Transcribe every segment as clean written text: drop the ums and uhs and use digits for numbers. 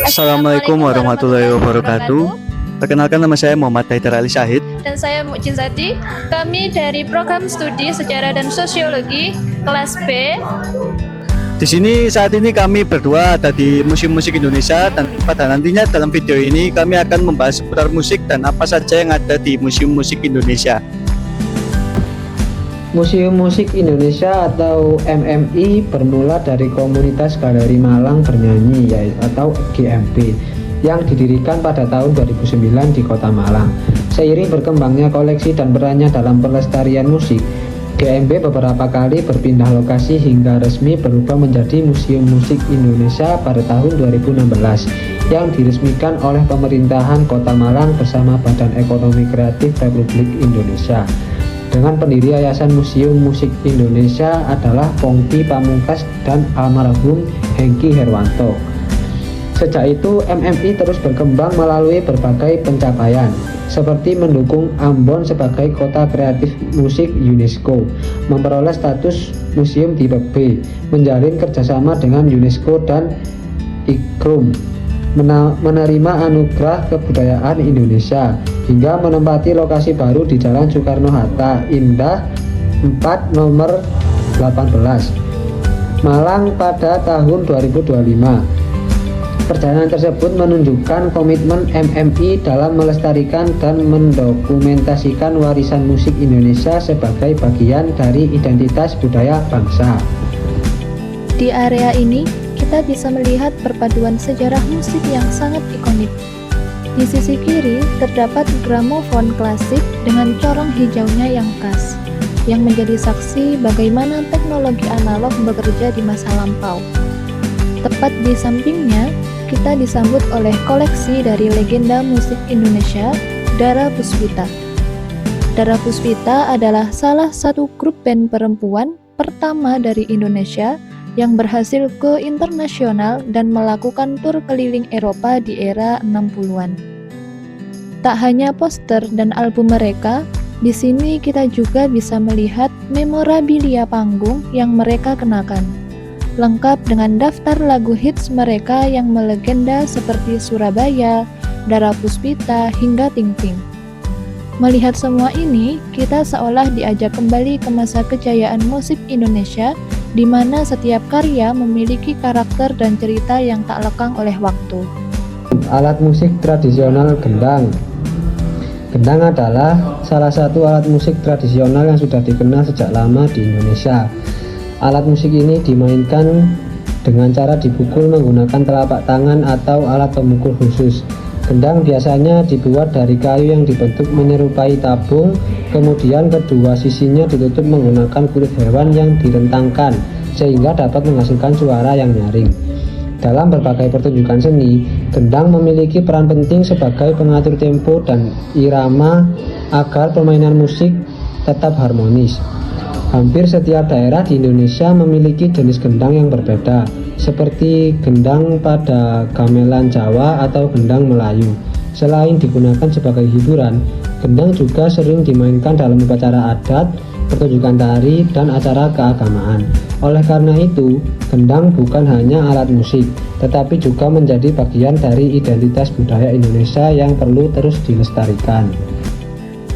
Assalamualaikum warahmatullahi wabarakatuh. Perkenalkan, nama saya Muhammad Haidar Ali Syahid. Dan saya Mukjizati. Kami dari program studi Sejarah dan Sosiologi kelas B. Di sini saat ini kami berdua ada di Museum Musik Indonesia, dan pada nantinya dalam video ini kami akan membahas seputar musik dan apa saja yang ada di Museum Musik Indonesia. Museum Musik Indonesia atau MMI bermula dari komunitas Galeri Malang Bernyanyi atau GMB yang didirikan pada tahun 2009 di Kota Malang. Seiring berkembangnya koleksi dan perannya dalam pelestarian musik, GMB beberapa kali berpindah lokasi hingga resmi berubah menjadi Museum Musik Indonesia pada tahun 2016 yang diresmikan oleh pemerintahan Kota Malang bersama Badan Ekonomi Kreatif Republik Indonesia. Dengan pendiri Yayasan Museum Musik Indonesia adalah Pongki Pamungkas dan almarhum Hengki Herwanto. Sejak itu MMI terus berkembang melalui berbagai pencapaian, seperti mendukung Ambon sebagai Kota Kreatif Musik UNESCO, memperoleh status museum tipe B, menjalin kerjasama dengan UNESCO dan IKRUM, menerima anugerah kebudayaan Indonesia, hingga menempati lokasi baru di Jalan Soekarno-Hatta, Indah 4 nomor 18, Malang pada tahun 2025. Perjalanan tersebut menunjukkan komitmen MMI dalam melestarikan dan mendokumentasikan warisan musik Indonesia sebagai bagian dari identitas budaya bangsa. Di area ini, kita bisa melihat perpaduan sejarah musik yang sangat ikonik. Di sisi kiri, terdapat gramofon klasik dengan corong hijaunya yang khas, yang menjadi saksi bagaimana teknologi analog bekerja di masa lampau. Tepat di sampingnya, kita disambut oleh koleksi dari legenda musik Indonesia, Dara Puspita. Dara Puspita adalah salah satu grup band perempuan pertama dari Indonesia yang berhasil ke internasional dan melakukan tur keliling Eropa di era 60-an. Tak hanya poster dan album mereka, di sini kita juga bisa melihat memorabilia panggung yang mereka kenakan, lengkap dengan daftar lagu hits mereka yang melegenda seperti Surabaya, Dara Puspita, hingga Ting Ting. Melihat semua ini, kita seolah diajak kembali ke masa kejayaan musik Indonesia, di mana setiap karya memiliki karakter dan cerita yang tak lekang oleh waktu. Alat musik tradisional gendang. Gendang adalah salah satu alat musik tradisional yang sudah dikenal sejak lama di Indonesia. Alat musik ini dimainkan dengan cara dipukul menggunakan telapak tangan atau alat pemukul khusus. Gendang biasanya dibuat dari kayu yang dibentuk menyerupai tabung, kemudian kedua sisinya ditutup menggunakan kulit hewan yang direntangkan sehingga dapat menghasilkan suara yang nyaring. Dalam berbagai pertunjukan seni, gendang memiliki peran penting sebagai pengatur tempo dan irama agar permainan musik tetap harmonis. Hampir setiap daerah di Indonesia memiliki jenis gendang yang berbeda, seperti gendang pada gamelan Jawa atau gendang Melayu. Selain digunakan sebagai hiburan, gendang juga sering dimainkan dalam upacara adat, pertunjukan tari, dan acara keagamaan. Oleh karena itu, gendang bukan hanya alat musik, tetapi juga menjadi bagian dari identitas budaya Indonesia yang perlu terus dilestarikan.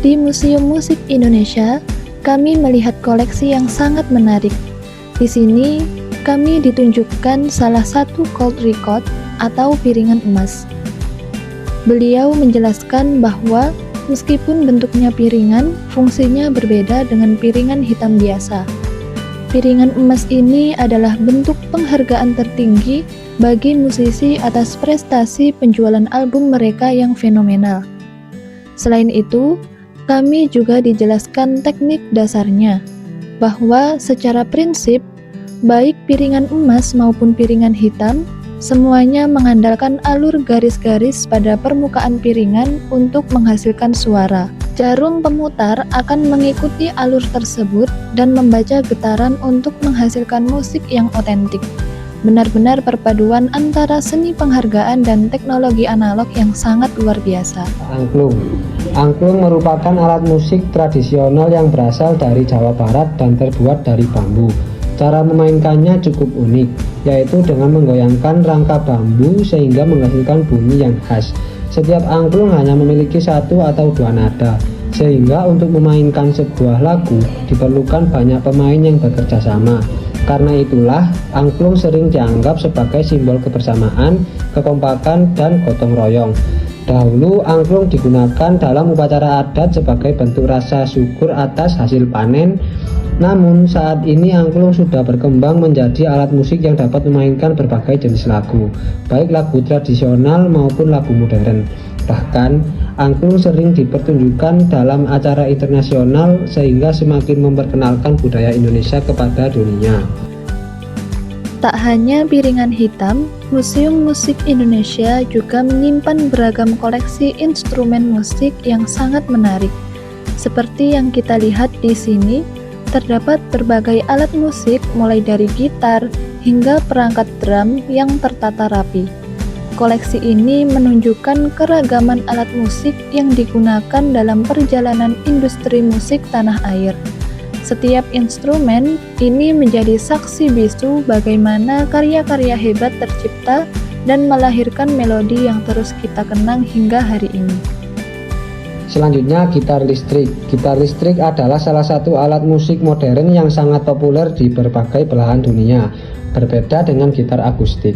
Di Museum Musik Indonesia, kami melihat koleksi yang sangat menarik. Di sini, kami ditunjukkan salah satu gold record atau piringan emas. Beliau menjelaskan bahwa meskipun bentuknya piringan, fungsinya berbeda dengan piringan hitam biasa. Piringan emas ini adalah bentuk penghargaan tertinggi bagi musisi atas prestasi penjualan album mereka yang fenomenal. Selain itu, kami juga dijelaskan teknik dasarnya, bahwa secara prinsip, baik piringan emas maupun piringan hitam, semuanya mengandalkan alur garis-garis pada permukaan piringan untuk menghasilkan suara. Jarum pemutar akan mengikuti alur tersebut dan membaca getaran untuk menghasilkan musik yang otentik. Benar-benar perpaduan antara seni penghargaan dan teknologi analog yang sangat luar biasa. Angklung. Angklung merupakan alat musik tradisional yang berasal dari Jawa Barat dan terbuat dari bambu. Cara memainkannya cukup unik, yaitu dengan menggoyangkan rangka bambu sehingga menghasilkan bunyi yang khas. Setiap angklung hanya memiliki satu atau dua nada, sehingga untuk memainkan sebuah lagu diperlukan banyak pemain yang bekerja sama. Karena itulah, angklung sering dianggap sebagai simbol kebersamaan, kekompakan, dan gotong royong. Dahulu, angklung digunakan dalam upacara adat sebagai bentuk rasa syukur atas hasil panen. Namun, saat ini angklung sudah berkembang menjadi alat musik yang dapat memainkan berbagai jenis lagu, baik lagu tradisional maupun lagu modern. Bahkan, angklung sering dipertunjukkan dalam acara internasional sehingga semakin memperkenalkan budaya Indonesia kepada dunia. Tak hanya piringan hitam, Museum Musik Indonesia juga menyimpan beragam koleksi instrumen musik yang sangat menarik. Seperti yang kita lihat di sini, terdapat berbagai alat musik mulai dari gitar hingga perangkat drum yang tertata rapi. Koleksi ini menunjukkan keragaman alat musik yang digunakan dalam perjalanan industri musik tanah air. Setiap instrumen ini menjadi saksi bisu bagaimana karya-karya hebat tercipta dan melahirkan melodi yang terus kita kenang hingga hari ini. Selanjutnya, gitar listrik. Gitar listrik adalah salah satu alat musik modern yang sangat populer di berbagai belahan dunia. Berbeda dengan gitar akustik,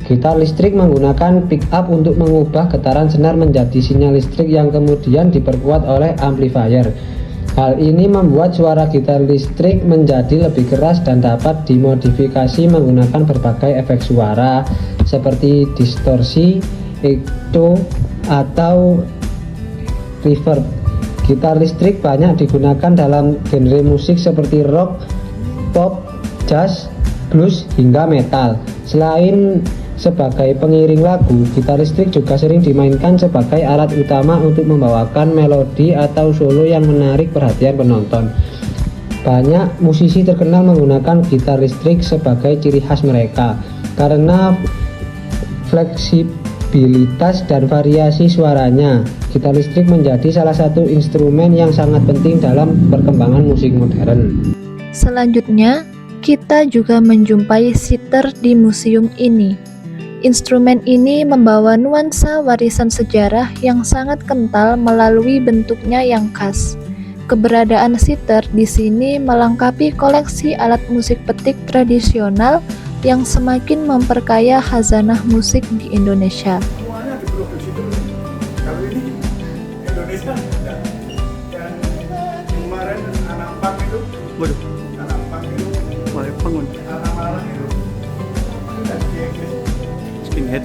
gitar listrik menggunakan pick up untuk mengubah getaran senar menjadi sinyal listrik yang kemudian diperkuat oleh amplifier. Hal ini membuat suara gitar listrik menjadi lebih keras dan dapat dimodifikasi menggunakan berbagai efek suara seperti distorsi, echo, atau reverb. Gitar listrik banyak digunakan dalam genre musik seperti rock, pop, jazz, blues, hingga metal. Selain sebagai pengiring lagu, gitar listrik juga sering dimainkan sebagai alat utama untuk membawakan melodi atau solo yang menarik perhatian penonton. Banyak musisi terkenal menggunakan gitar listrik sebagai ciri khas mereka karena fleksibilitas dan variasi suaranya. Gitar listrik menjadi salah satu instrumen yang sangat penting dalam perkembangan musik modern. Selanjutnya, kita juga menjumpai sitar di museum ini. Instrumen ini membawa nuansa warisan sejarah yang sangat kental melalui bentuknya yang khas. Keberadaan sitar di sini melengkapi koleksi alat musik petik tradisional yang semakin memperkaya khazanah musik di Indonesia. Semuanya diproduksi terus. Kalau ini Indonesia enggak. Yang kemarin anak pang itu, Waduh, anak pang itu, boleh bangun. anak malang itu dari Inggris. Skinhead.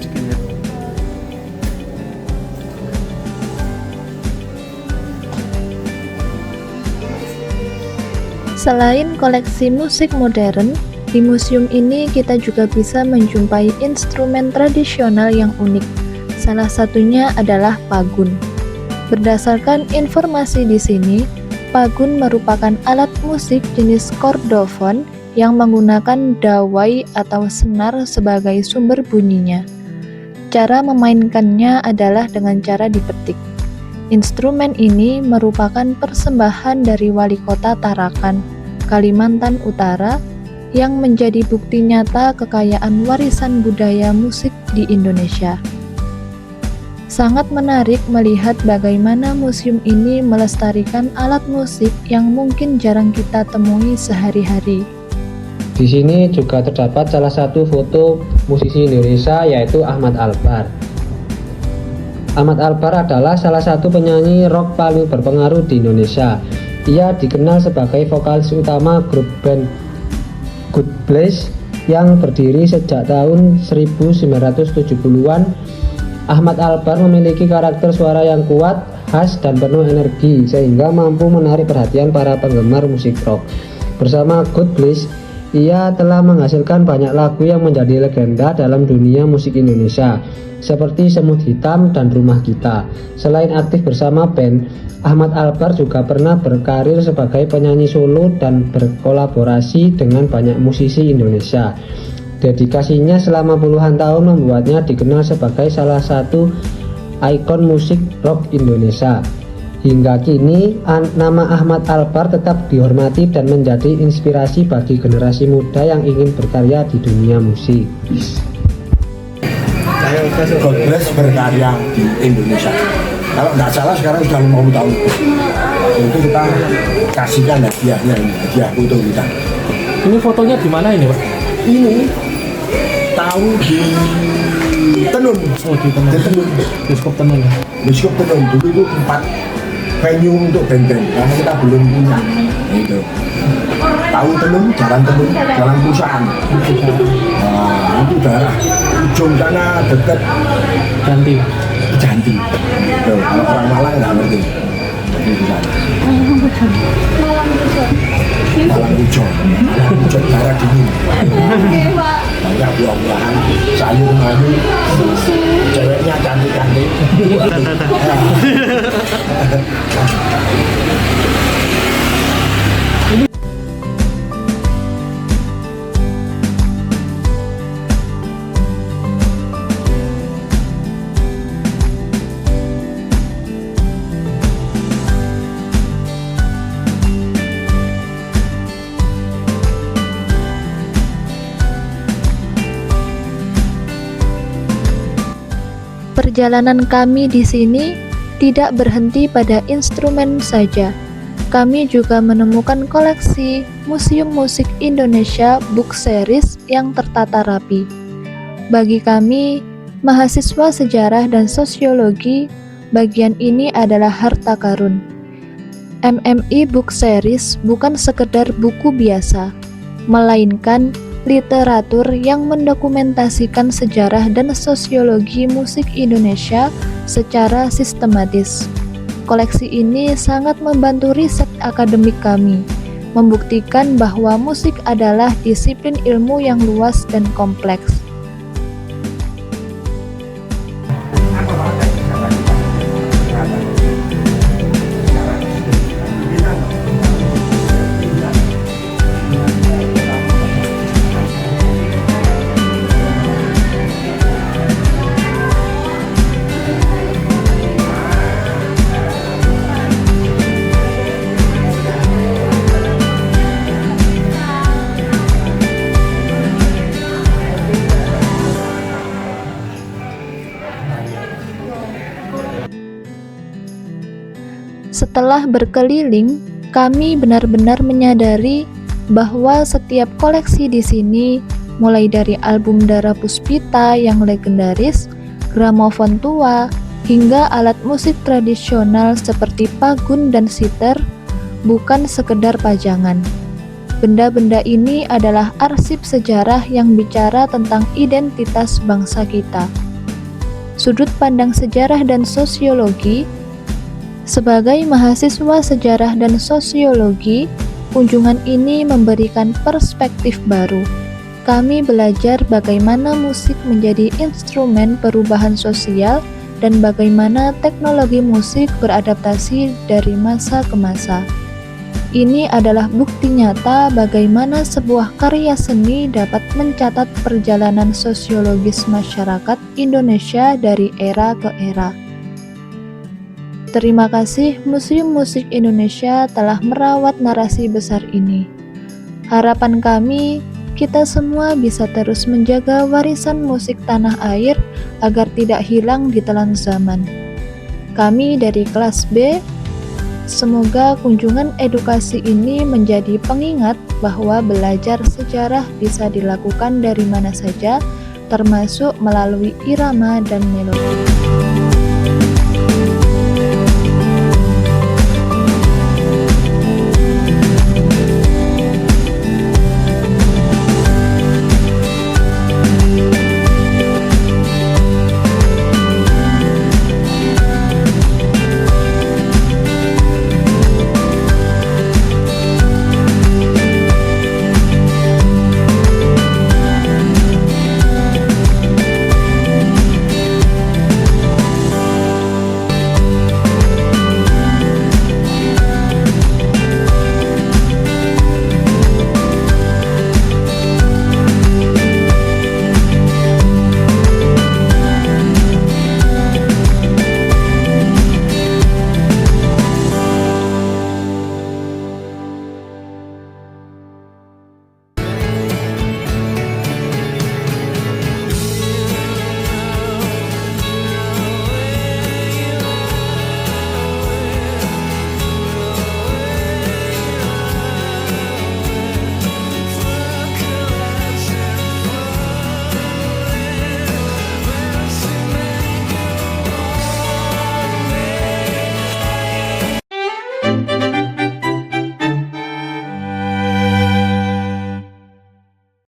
Selain koleksi musik modern, di museum ini kita juga bisa menjumpai instrumen tradisional yang unik. Salah satunya adalah pagun. Berdasarkan informasi di sini, pagun merupakan alat musik jenis kordofon yang menggunakan dawai atau senar sebagai sumber bunyinya. Cara memainkannya adalah dengan cara dipetik. Instrumen ini merupakan persembahan dari Wali Kota Tarakan, Kalimantan Utara, yang menjadi bukti nyata kekayaan warisan budaya musik di Indonesia. Sangat menarik melihat bagaimana museum ini melestarikan alat musik yang mungkin jarang kita temui sehari-hari. Di sini juga terdapat salah satu foto musisi Indonesia, yaitu Ahmad Albar. Ahmad Albar adalah salah satu penyanyi rock paling berpengaruh di Indonesia. Ia dikenal sebagai vokalis utama grup band Good Place yang berdiri sejak tahun 1970-an. Ahmad Albar memiliki karakter suara yang kuat, khas, dan penuh energi sehingga mampu menarik perhatian para penggemar musik rock. Bersama Good Place, ia telah menghasilkan banyak lagu yang menjadi legenda dalam dunia musik Indonesia, seperti Semut Hitam dan Rumah Kita. Selain aktif bersama band, Ahmad Albar juga pernah berkarir sebagai penyanyi solo dan berkolaborasi dengan banyak musisi Indonesia. Dedikasinya selama puluhan tahun membuatnya dikenal sebagai salah satu ikon musik rock Indonesia. Hingga kini, nama Ahmad Albar tetap dihormati dan menjadi inspirasi bagi generasi muda yang ingin berkarya di dunia musik. God Bless berkarya di Indonesia. Kalau nggak salah sekarang sudah 50 tahun. Itu kita kasihkan hadiahnya ini, hadiah foto kita. Ini fotonya di mana ini, Pak? Ini tahu di Tenun. Oh, di Tenun. Di Tenun. Bioskop Tenun ya? Bioskop Tenun dulu itu tempat venue untuk band-band karena kita belum punya. Itu. Tahu Tenun, jalan perusahaan. Nah, itu daerah ujung sana dekat Ganti. Janti. Tuh, kalau orang Malang nggak ngerti. Jadi di sana. Malang Ujo darah dingin. Banyak buah-buahan, sayur madu, ceweknya cantik-cantik. Perjalanan kami di sini tidak berhenti pada instrumen saja. Kami juga menemukan koleksi Museum Musik Indonesia Book Series yang tertata rapi. Bagi kami, mahasiswa sejarah dan sosiologi, bagian ini adalah harta karun. MMI Book Series bukan sekedar buku biasa, melainkan literatur yang mendokumentasikan sejarah dan sosiologi musik Indonesia secara sistematis. Koleksi ini sangat membantu riset akademik kami, membuktikan bahwa musik adalah disiplin ilmu yang luas dan kompleks. Setelah berkeliling, kami benar-benar menyadari bahwa setiap koleksi di sini, mulai dari album Dara Puspita yang legendaris, gramofon tua, hingga alat musik tradisional seperti pagun dan siter, bukan sekedar pajangan. Benda-benda ini adalah arsip sejarah yang bicara tentang identitas bangsa kita. Sudut pandang sejarah dan sosiologi. Sebagai mahasiswa sejarah dan sosiologi, kunjungan ini memberikan perspektif baru. Kami belajar bagaimana musik menjadi instrumen perubahan sosial dan bagaimana teknologi musik beradaptasi dari masa ke masa. Ini adalah bukti nyata bagaimana sebuah karya seni dapat mencatat perjalanan sosiologis masyarakat Indonesia dari era ke era. Terima kasih Museum Musik Indonesia telah merawat narasi besar ini. Harapan kami, kita semua bisa terus menjaga warisan musik tanah air agar tidak hilang di telan zaman. Kami dari kelas B, semoga kunjungan edukasi ini menjadi pengingat bahwa belajar sejarah bisa dilakukan dari mana saja, termasuk melalui irama dan melodi.